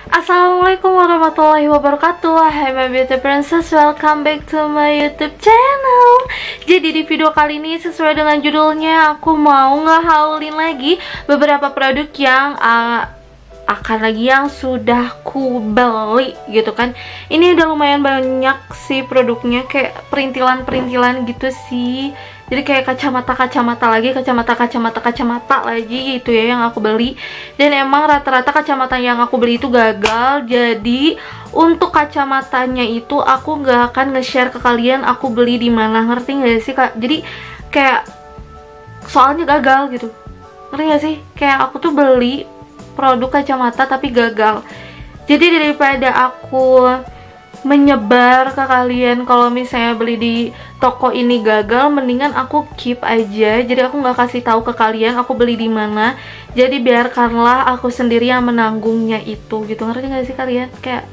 Assalamualaikum warahmatullahi wabarakatuh. Hai my beauty princess, welcome back to my YouTube channel. Jadi di video kali ini sesuai dengan judulnya, aku mau ngehaulin lagi beberapa produk yang yang sudah ku beli gitu kan. Ini udah lumayan banyak sih produknya, kayak perintilan-perintilan gitu sih. Jadi kayak kacamata lagi gitu ya yang aku beli. Dan emang rata-rata kacamata yang aku beli itu gagal. Jadi untuk kacamatanya itu aku nggak akan nge-share ke kalian aku beli di mana, ngerti nggak sih Kak? Jadi kayak soalnya gagal gitu, ngerti nggak sih? Kayak aku tuh beli produk kacamata tapi gagal. Jadi daripada aku menyebar ke kalian kalau misalnya beli di toko ini gagal, mendingan aku keep aja. Jadi aku nggak kasih tahu ke kalian aku beli di mana. Jadi biarkanlah aku sendiri yang menanggungnya itu gitu, ngerti nggak sih kalian? Kayak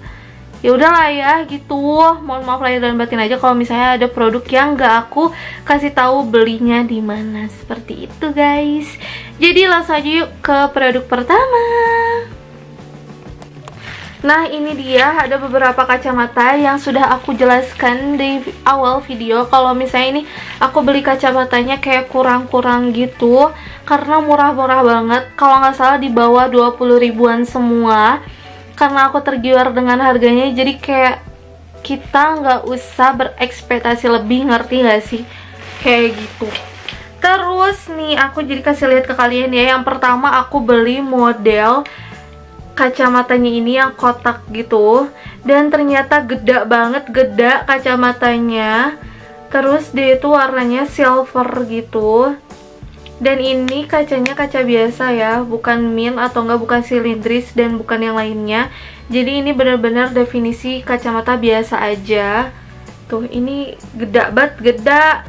ya udahlah ya gitu. Mohon maaf lahir dan batin aja kalau misalnya ada produk yang nggak aku kasih tahu belinya di mana, seperti itu guys. Jadi langsung aja yuk ke produk pertama. Nah ini dia, ada beberapa kacamata yang sudah aku jelaskan di awal video. Kalau misalnya ini aku beli kacamatanya kayak kurang-kurang gitu, karena murah-murah banget. Kalau nggak salah di bawah 20 ribuan semua. Karena aku tergiur dengan harganya, jadi kayak kita nggak usah berekspektasi lebih, ngerti nggak sih? Kayak gitu. Terus nih aku jadi kasih lihat ke kalian ya. Yang pertama aku beli model kacamatanya ini yang kotak gitu, dan ternyata geda banget, geda kacamatanya. Terus dia itu warnanya silver gitu, dan ini kacanya kaca biasa ya, bukan mint atau enggak, bukan silindris dan bukan yang lainnya. Jadi ini benar-benar definisi kacamata biasa aja. Tuh ini geda banget, geda.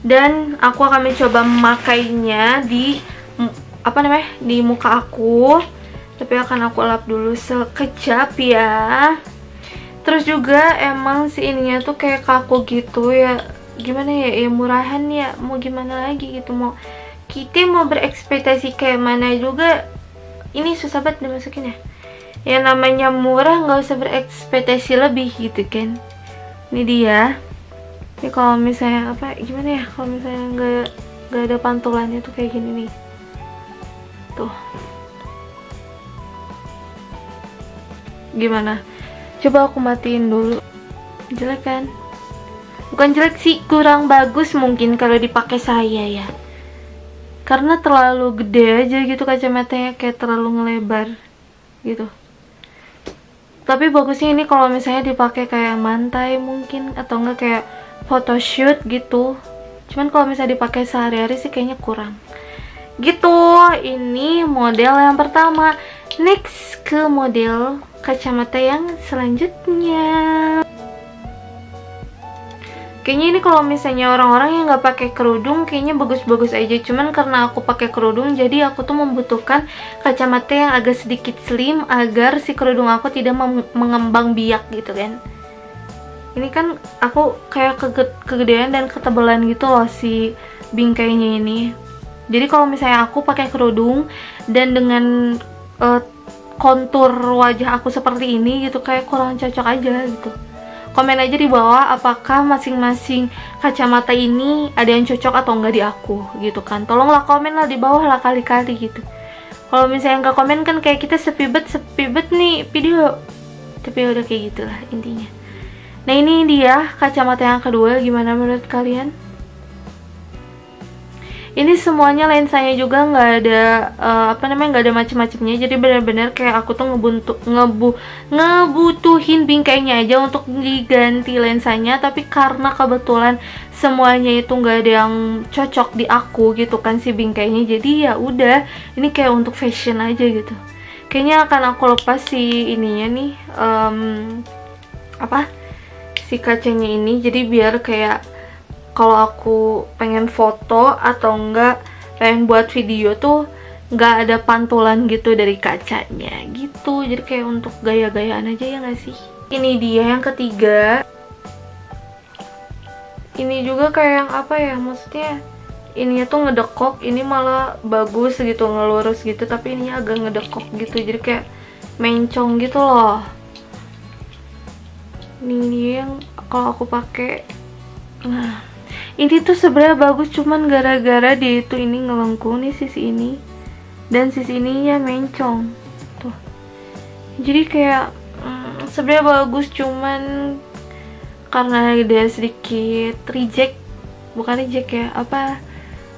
Dan aku akan mencoba memakainya di di muka aku. Tapi akan aku lap dulu sekejap ya. Terus juga emang si ininya tuh kayak kaku gitu ya. Gimana ya, ya murahan ya, mau gimana lagi gitu. Mau kita mau berekspektasi kayak mana juga, ini susah banget dimasukin ya. Ya namanya murah nggak usah berekspektasi lebih gitu kan. Ini dia. Ini kalau misalnya gimana ya, kalau misalnya nggak ada pantulannya tuh kayak gini nih. Tuh. Gimana? Coba aku matiin dulu. Jelek kan? Bukan jelek sih, kurang bagus mungkin kalau dipakai saya ya. Karena terlalu gede aja gitu kacamatanya, kayak terlalu ngelebar gitu. Tapi bagusnya ini kalau misalnya dipakai kayak mantai mungkin, atau enggak kayak photoshoot gitu. Cuman kalau misalnya dipakai sehari-hari sih kayaknya kurang. Gitu, ini model yang pertama. Next ke model kacamata yang selanjutnya. Kayaknya ini kalau misalnya orang-orang yang nggak pakai kerudung kayaknya bagus-bagus aja. Cuman karena aku pakai kerudung, jadi aku tuh membutuhkan kacamata yang agak sedikit slim agar si kerudung aku tidak mengembang biak gitu kan. Ini kan aku kayak kegedean dan ketebalan gitu loh si bingkainya ini. Jadi kalau misalnya aku pakai kerudung dan dengan kontur wajah aku seperti ini gitu, kayak kurang cocok aja gitu. Komen aja di bawah apakah masing-masing kacamata ini ada yang cocok atau enggak di aku gitu kan. Tolonglah komen lah di bawah lah kali-kali gitu. Kalau misalnya nggak komen kan kayak kita sepi bet nih video. Tapi udah kayak gitulah intinya. Nah ini dia kacamata yang kedua, gimana menurut kalian? Ini semuanya lensanya juga nggak ada nggak ada macem-macemnya. Jadi benar-benar kayak aku tuh ngebutuhin bingkainya aja untuk diganti lensanya. Tapi karena kebetulan semuanya itu nggak ada yang cocok di aku gitu kan si bingkainya. Jadi ya udah, ini kayak untuk fashion aja gitu. Kayaknya akan aku lepas si ininya nih, si kacanya ini. Jadi biar kayak kalau aku pengen foto atau enggak pengen buat video tuh nggak ada pantulan gitu dari kacanya gitu. Jadi kayak untuk gaya-gayaan aja ya nggak sih. Ini dia yang ketiga. Ini juga kayak yang maksudnya ininya tuh ngedekok. Ini malah bagus gitu, ngelurus gitu, tapi ininya agak ngedekok gitu. Jadi kayak mencong gitu loh. Ini yang kalau aku pakai. Nah, ini tuh sebenarnya bagus, cuman gara-gara dia itu ini ngelengkung nih sisi ini dan sisi ininya mencong tuh. Jadi kayak sebenarnya bagus, cuman karena dia sedikit bukan reject ya, apa,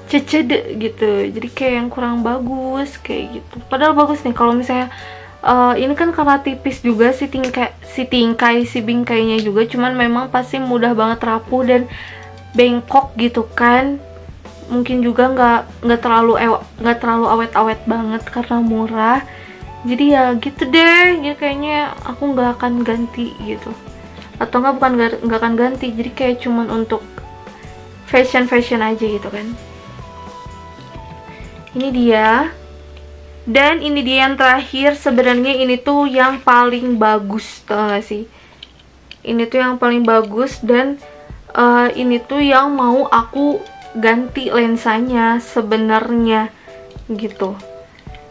cecede gitu, jadi kayak yang kurang bagus kayak gitu. Padahal bagus nih kalau misalnya ini kan karena tipis juga si bingkainya juga, cuman memang pasti mudah banget rapuh dan bengkok gitu kan. Mungkin juga nggak terlalu awet-awet banget karena murah. Jadi ya gitu deh, jadi kayaknya aku nggak akan ganti gitu, atau nggak akan ganti, jadi kayak cuman untuk fashion aja gitu kan. Ini dia. Dan ini dia yang terakhir. Sebenarnya ini tuh yang paling bagus, tau gak sih? Ini tuh yang paling bagus, dan ini tuh yang mau aku ganti lensanya sebenarnya gitu.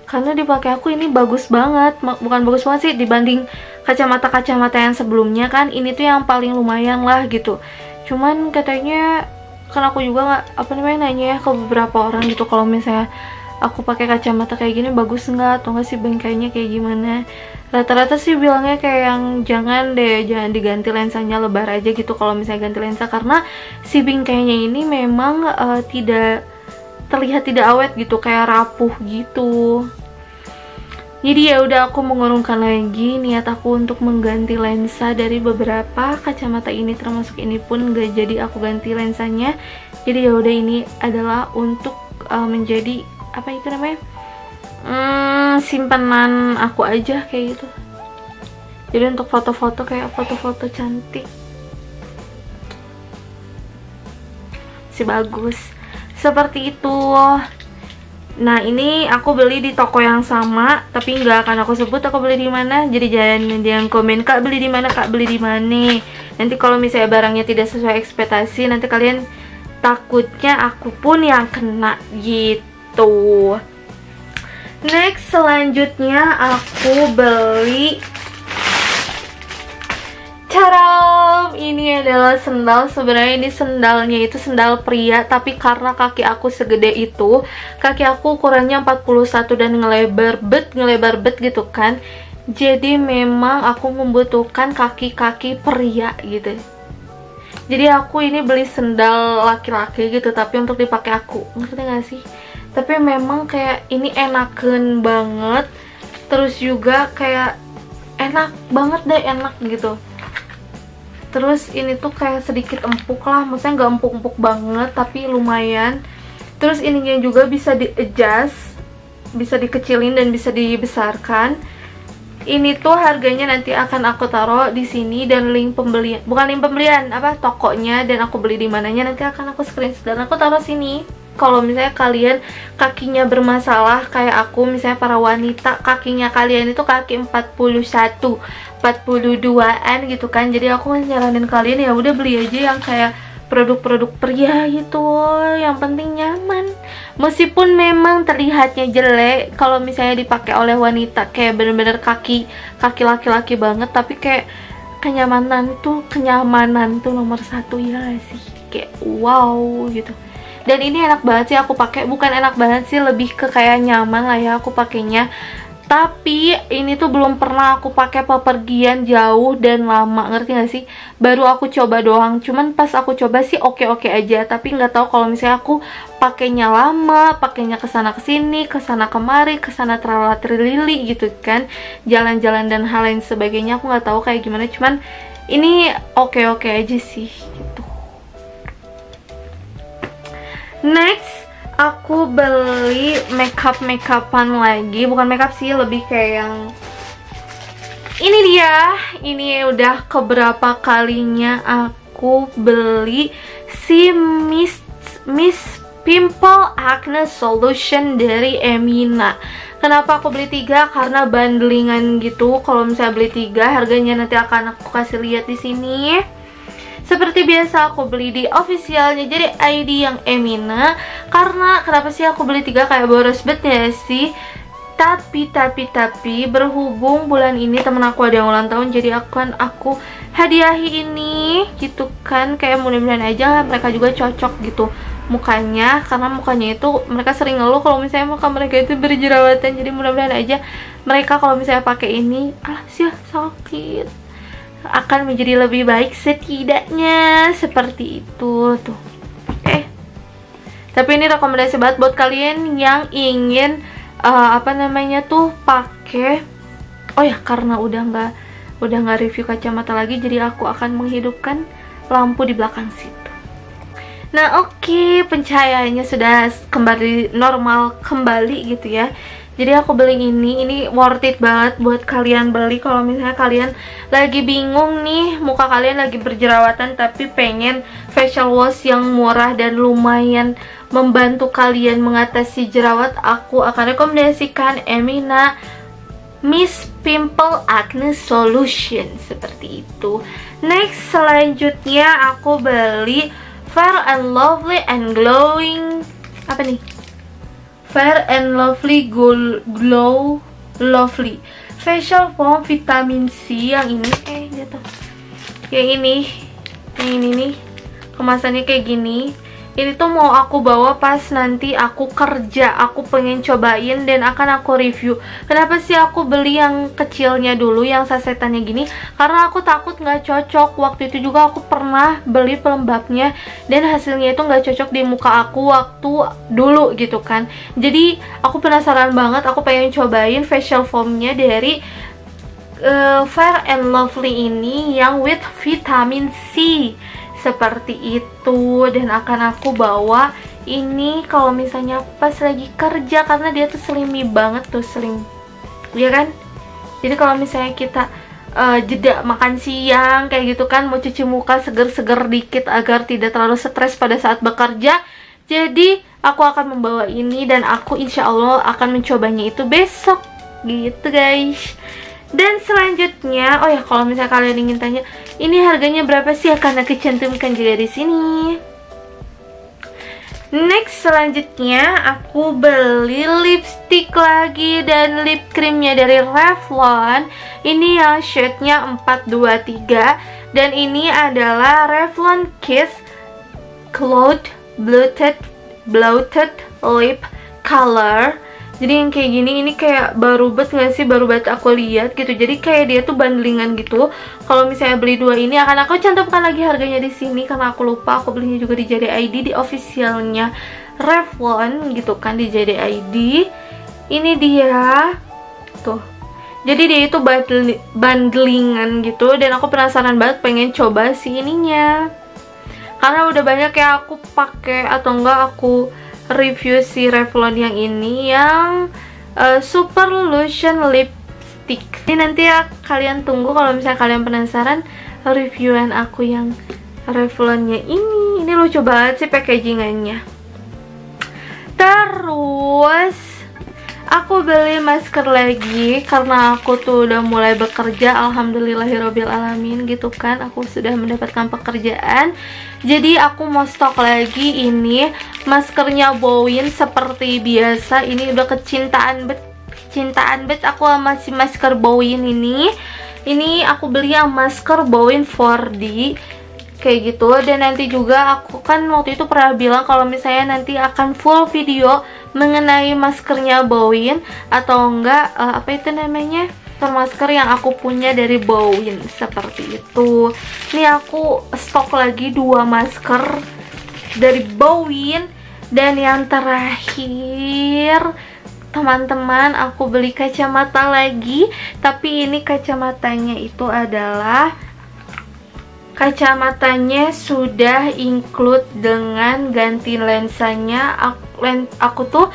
Karena dipakai aku ini bagus banget, bukan bagus banget sih, dibanding kacamata yang sebelumnya kan. Ini tuh yang paling lumayan lah gitu. Cuman katanya, kan aku juga nanya ya ke beberapa orang gitu, kalau misalnya aku pakai kacamata kayak gini bagus nggak, atau nggak sih bengkainya kayak gimana. Rata-rata sih bilangnya kayak yang jangan diganti lensanya, lebar aja gitu kalau misalnya ganti lensa, karena si bingkainya ini memang tidak terlihat tidak awet gitu, kayak rapuh gitu. Jadi ya udah, aku mengurungkan lagi niat aku untuk mengganti lensa dari beberapa kacamata ini, termasuk ini pun gak jadi aku ganti lensanya. Jadi ya udah, ini adalah untuk menjadi apa itu namanya, simpanan aku aja kayak gitu. Jadi untuk foto-foto, kayak foto-foto cantik sih, bagus seperti itu. Nah, ini aku beli di toko yang sama, tapi nggak akan aku sebut aku beli di mana. Jadi jangan komen, Kak beli di mana, Kak beli di mana. Nanti kalau misalnya barangnya tidak sesuai ekspektasi, nanti kalian takutnya aku pun yang kena gitu. Next, selanjutnya aku beli Caram. Ini adalah sendal. Sebenarnya ini sendalnya itu sendal pria, tapi karena kaki aku segede itu, kaki aku ukurannya 41 dan ngelebar bet gitu kan. Jadi memang aku membutuhkan kaki-kaki pria gitu. Jadi aku ini beli sendal laki-laki gitu, tapi untuk dipakai aku, ngerti gak sih? Tapi memang kayak ini enaken banget, terus juga kayak enak banget deh, enak gitu. Terus ini tuh kayak sedikit empuk lah, maksudnya nggak empuk-empuk banget, tapi lumayan. Terus ininya juga bisa di-adjust, bisa dikecilin dan bisa dibesarkan. Ini tuh harganya nanti akan aku taruh di sini, dan link pembelian, bukan link pembelian, apa, tokonya dan aku beli di mananya nanti akan aku screenshot dan aku taruh sini. Kalau misalnya kalian kakinya bermasalah kayak aku, misalnya para wanita, kakinya kalian itu kaki 41, 42-an gitu kan. Jadi aku nyaranin kalian ya udah beli aja yang kayak produk-produk pria gitu, yang penting nyaman. Meskipun memang terlihatnya jelek kalau misalnya dipakai oleh wanita, kayak bener-bener kaki laki-laki banget, tapi kayak kenyamanan tuh nomor satu ya sih, kayak wow gitu. Dan ini enak banget sih aku pakai, bukan enak banget sih, lebih ke kayak nyaman lah ya aku pakainya. Tapi ini tuh belum pernah aku pakai pepergian jauh dan lama, ngerti gak sih? Baru aku coba doang. Cuman pas aku coba sih oke-oke aja, tapi nggak tahu kalau misalnya aku pakainya lama, pakainya kesana kesini, kesana kemari, kesana tralala-trilili gitu kan, jalan-jalan dan hal lain sebagainya, aku nggak tahu kayak gimana. Cuman ini oke-oke aja sih gitu. Next, aku beli makeupan lagi. Bukan makeup sih, lebih kayak yang ini dia. Ini udah keberapa kalinya aku beli si Miss Pimple Acne Solution dari Emina. Kenapa aku beli 3? Karena bundlingan gitu. Kalau misalnya beli 3, harganya nanti akan aku kasih lihat di sini. Seperti biasa aku beli di officialnya, jadi ID yang Emina. Karena kenapa sih aku beli 3, kayak boros banget ya sih. Tapi berhubung bulan ini temen aku ada yang ulang tahun, jadi aku hadiahi ini gitu kan. Kayak mudah-mudahan aja mereka juga cocok gitu mukanya, karena mukanya itu mereka sering ngeluh kalau misalnya muka mereka itu berjerawatan. Jadi mudah-mudahan aja mereka kalau misalnya pakai ini, alah sih sakit, akan menjadi lebih baik setidaknya, seperti itu tuh. Tapi ini rekomendasi banget buat kalian yang ingin pakai. Oh ya, karena udah nggak review kacamata lagi, jadi aku akan menghidupkan lampu di belakang situ. Nah oke, pencahayaannya sudah kembali normal kembali gitu ya. Jadi aku beli ini worth it banget buat kalian beli kalau misalnya kalian lagi bingung nih, muka kalian lagi berjerawatan tapi pengen facial wash yang murah dan lumayan membantu kalian mengatasi jerawat. Aku akan rekomendasikan Emina Mist Pimple Acne Solution, seperti itu. Next, selanjutnya aku beli Fair and Lovely and Glowing, apa nih? Fair and Lovely Glow Lovely Facial Foam Vitamin C. Yang ini jatuh. Yang ini nih kemasannya kayak gini. Ini tuh mau aku bawa pas nanti aku kerja. Aku pengen cobain dan akan aku review. Kenapa sih aku beli yang kecilnya dulu, yang sasetannya gini? Karena aku takut nggak cocok. Waktu itu juga aku pernah beli pelembabnya dan hasilnya itu nggak cocok di muka aku waktu dulu gitu kan. Jadi aku penasaran banget, aku pengen cobain facial foamnya dari Fair and Lovely ini yang with vitamin C, seperti itu. Dan akan aku bawa ini kalau misalnya pas lagi kerja, karena dia tuh slimy banget tuh, slim ya kan. Jadi kalau misalnya kita jeda makan siang kayak gitu kan, mau cuci muka seger-seger dikit agar tidak terlalu stres pada saat bekerja, jadi aku akan membawa ini dan aku insya Allah akan mencobanya itu besok gitu guys. Dan selanjutnya, oh ya, kalau misalnya kalian ingin tanya, ini harganya berapa sih? Akan aku cantumkan juga di sini. Next, selanjutnya aku beli lipstick lagi dan lip creamnya dari Revlon. Ini yang shade-nya 423 dan ini adalah Revlon Kiss Cloud Bloated Lip Color. Jadi yang kayak gini, ini kayak baru banget nggak sih, baru banget aku lihat gitu. Jadi kayak dia tuh bundlingan gitu. Kalau misalnya beli dua ini, akan aku cantumkan lagi harganya di sini karena aku lupa. Aku belinya juga di JD.ID, di officialnya Revlon gitu kan, di JD.ID. Ini dia tuh. Jadi dia itu bundlingan gitu dan aku penasaran banget, pengen coba si ininya. Karena udah banyak yang aku pakai atau enggak aku review si Revlon yang ini, yang Super Lotion Lipstick. Ini nanti ya kalian tunggu kalau misalnya kalian penasaran reviewan aku yang Revlonnya ini. Ini lucu banget sih packagingannya. Terus aku beli masker lagi karena aku tuh udah mulai bekerja, alhamdulillahirobbilalamin gitu kan. Aku sudah mendapatkan pekerjaan, jadi aku mau stok lagi ini maskernya Bowin seperti biasa. Ini udah kecintaan bet aku sama si masker Bowin ini. Ini aku beli yang masker Bowin 4D kayak gitu. Dan nanti juga aku kan waktu itu pernah bilang kalau misalnya nanti akan full video mengenai maskernya Bowin atau enggak apa itu namanya, masker yang aku punya dari Bowin, seperti itu. Ini aku stok lagi 2 masker dari Bowin. Dan yang terakhir teman-teman, aku beli kacamata lagi. Tapi ini kacamatanya itu adalah kacamatanya sudah include dengan ganti lensanya. Aku tuh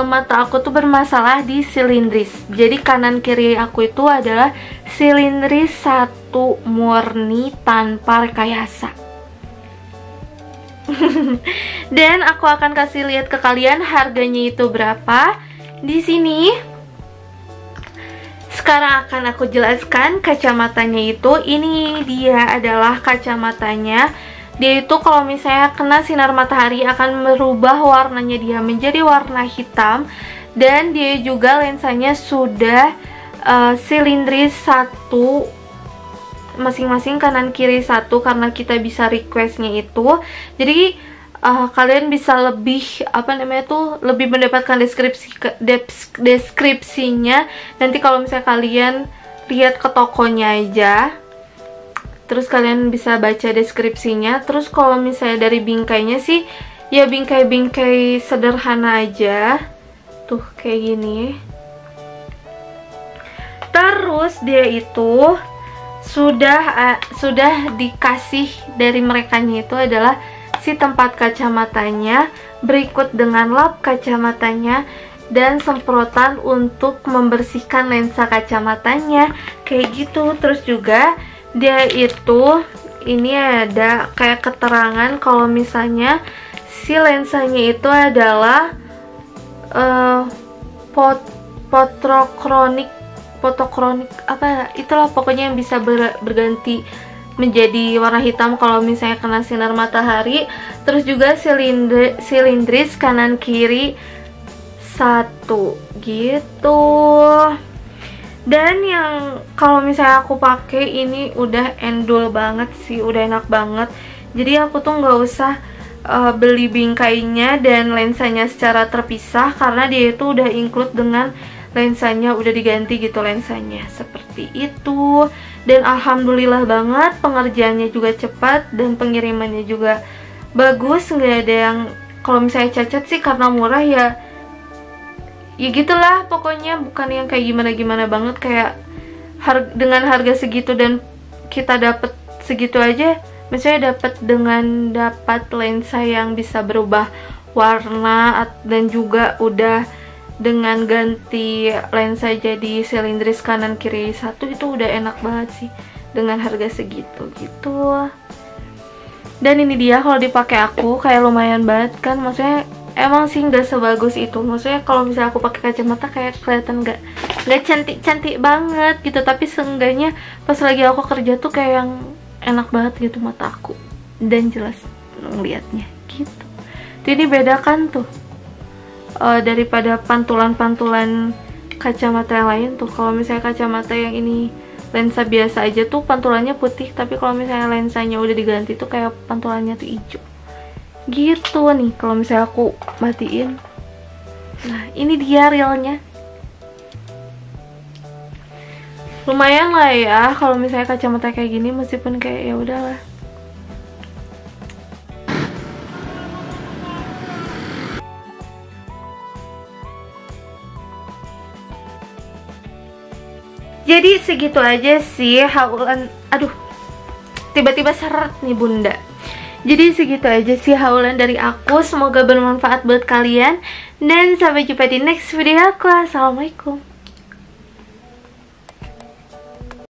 mata aku tuh bermasalah di silindris. Jadi kanan kiri aku itu adalah silindris 1 murni tanpa rekayasa. Dan aku akan kasih lihat ke kalian harganya itu berapa di sini. Sekarang akan aku jelaskan kacamatanya itu. Ini dia adalah kacamatanya. Dia itu kalau misalnya kena sinar matahari akan merubah warnanya dia menjadi warna hitam. Dan dia juga lensanya sudah silindris 1 masing-masing, kanan kiri 1, karena kita bisa requestnya itu. Jadi kalian bisa lebih lebih mendapatkan deskripsinya nanti kalau misalnya kalian lihat ke tokonya aja, terus kalian bisa baca deskripsinya. Terus kalau misalnya dari bingkainya sih ya bingkai-bingkai sederhana aja tuh kayak gini. Terus dia itu sudah dikasih dari merekanya itu adalah si tempat kacamatanya, berikut dengan lap kacamatanya, dan semprotan untuk membersihkan lensa kacamatanya kayak gitu. Terus juga dia itu ini ada kayak keterangan kalau misalnya si lensanya itu adalah fotokronik apa itulah pokoknya, yang bisa berganti menjadi warna hitam kalau misalnya kena sinar matahari. Terus juga silindris kanan kiri 1 gitu. Dan yang kalau misalnya aku pakai ini udah endul banget sih, udah enak banget. Jadi aku tuh nggak usah beli bingkainya dan lensanya secara terpisah, karena dia itu udah include dengan lensanya, udah diganti gitu lensanya seperti itu. Dan alhamdulillah banget, pengerjaannya juga cepat dan pengirimannya juga bagus, nggak ada yang kalau misalnya cacat sih, karena murah ya gitulah pokoknya, bukan yang kayak gimana banget, kayak dengan harga segitu dan kita dapat segitu aja, misalnya dapat lensa yang bisa berubah warna dan juga udah dengan ganti lensa jadi silindris kanan kiri 1, itu udah enak banget sih dengan harga segitu gitu. Dan ini dia kalau dipakai aku kayak lumayan banget kan, maksudnya emang sih nggak sebagus itu, maksudnya kalau misalnya aku pakai kacamata kayak kelihatan nggak cantik banget gitu, tapi seenggaknya pas lagi aku kerja tuh kayak yang enak banget gitu mata aku dan jelas ngeliatnya gitu. Jadi beda kan tuh daripada pantulan-pantulan kacamata yang lain tuh. Kalau misalnya kacamata yang ini lensa biasa aja tuh pantulannya putih, tapi kalau misalnya lensanya udah diganti tuh kayak pantulannya tuh hijau gitu nih kalau misalnya aku matiin. Nah ini dia realnya, lumayan lah ya kalau misalnya kacamata kayak gini, meskipun kayak ya udahlah. Jadi segitu aja sih haulan, aduh tiba-tiba seret nih bunda. Jadi segitu aja sih haulan dari aku, semoga bermanfaat buat kalian dan sampai jumpa di next video aku. Assalamualaikum.